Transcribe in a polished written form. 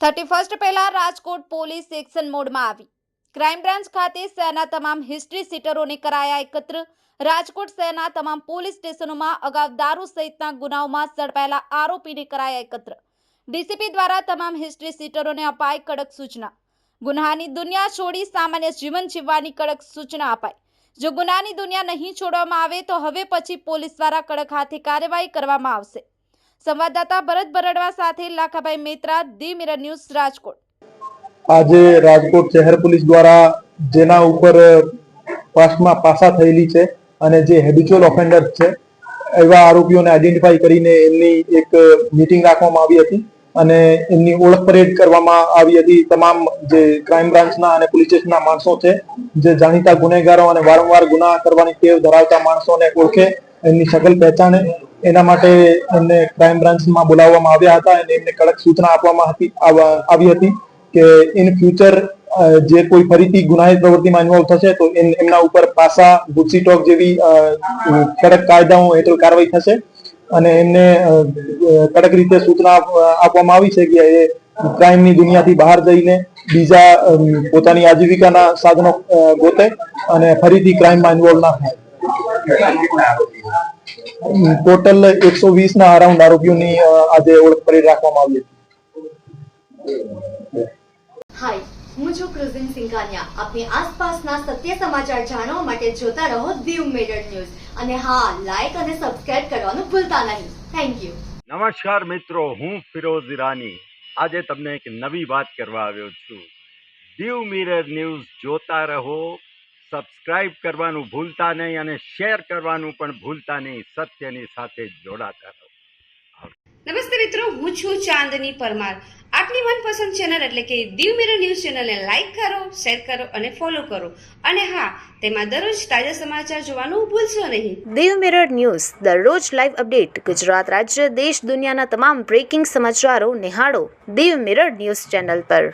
31 પહેલા Rajkot police action મોડમાં આવી। ક્રાઇમ બ્રાન્ચ ખાતે શહેરના તમામ હિસ્ટ્રી સીટરોને કરાયા એકત્ર। રાજકોટ શહેરના તમામ પોલીસ સ્ટેશનોમાં અગાઉ દારૂ સહિતના ગુનાઓમાં ઝડપાયેલા આરોપીને કરાયા એકત્ર। ડીસીપી દ્વારા તમામ હિસ્ટ્રી સીટરોને અપાઈ કડક સૂચના। ગુનાની દુનિયા છોડી સામાન્ય જીવન જીવવાની કડક સૂચના અપાઈ। જો ગુનાની દુનિયા નહીં છોડવામાં આવે તો હવે પછી પોલીસ દ્વારા કડક હાથે કાર્યવાહી કરવામાં આવશે। સંવાદદાતા ભરત બરડવા સાથે Lakhabhai Metra, the mirror news, Rajkot. આજે રાજકોટ શહેર પોલીસ દ્વારા જેના ઉપર પાસ્ટમાં પાસા થયેલી છે અને જે હેબિચ્યુઅલ ઓફેન્ડર છે એવા આરોપીઓને આઈડેન્ટિફાઈ કરીને એમની એક મીટિંગ રાખવામાં આવી હતી અને એમની ઓળખ પરેડ કરવામાં આવી હતી। તમામ જે ક્રાઇમ બ્રાન્ચના અને પોલીસ સ્ટેશનના માણસો છે જે જાણીતા ગુનેગારો અને વારંવાર ગુના કરવાની ટેવ ધરાવતા માણસોને ઓળખે, એમની શકલ પહેચાને, એના માટે એમને ક્રાઇમ બ્રાન્ચમાં બોલાવવામાં આવ્યા હતા અને એમને કડક સૂચના આપવામાં આવી હતી કે ઇન ફ્યુચર જે કોઈ ફરીથી ગુનાહિત પ્રવૃત્તિમાં ઇન્વોલ્વ થશે તો એમના ઉપર પાસા, ગુસ્સી ટોક જેવી કડક કાયદાઓ હેઠળ કાર્યવાહી થશે અને એમને કડક રીતે સૂચના આપવામાં આવી છે કે એ ક્રાઇમની દુનિયાથી બહાર જઈને બીજા પોતાની આજીવિકાના સાધનો ગોતે અને ફરીથી ક્રાઇમમાં ઇન્વોલ્વ ના થાય। ટોટલ 120 ના અરાઉન્ડ આરોપીઓની આજે ઓળખ પરેડ રાખવામાં આવી હતી। હાય, હું છું ક્રુઝિન સિંઘાનિયા। આપની આસપાસના સત્ય સમાચાર જાણવા માટે જોતા રહો દીવ મિરર ન્યૂઝ અને હા, લાઈક અને સબસ્ક્રાઇબ કરવાનું ભૂલતા નહીં। Thank you. નમસ્કાર મિત્રો, હું ફિરોઝ ઈરાની આજે તમને એક નવી વાત કરવા આવ્યો છું। દીવ મિરર ન્યૂઝ જોતા રહો, સબસ્ક્રાઇબ કરવાનું ભૂલતા નહીં અને શેર કરવાનું પણ ભૂલતા નહીં। સત્યની સાથે જોડાતા રહો। નમસ્તે મિત્રો, હું છું ચાંદની પરમાર। આપની મનપસંદ ચેનલ એટલે કે દીવ મિરર ન્યૂઝ ચેનલને લાઈક કરો, શેર કરો અને ફોલો કરો અને હા, તેમાં દરરોજ તાજા સમાચાર જોવાનું ભૂલશો નહીં। દીવ મિરર ન્યૂઝ દરરોજ લાઈવ અપડેટ, ગુજરાત રાજ્ય, દેશ દુનિયાના તમામ બ્રેકિંગ સમાચારો નિહાળો દીવ મિરર ન્યૂઝ ચેનલ પર।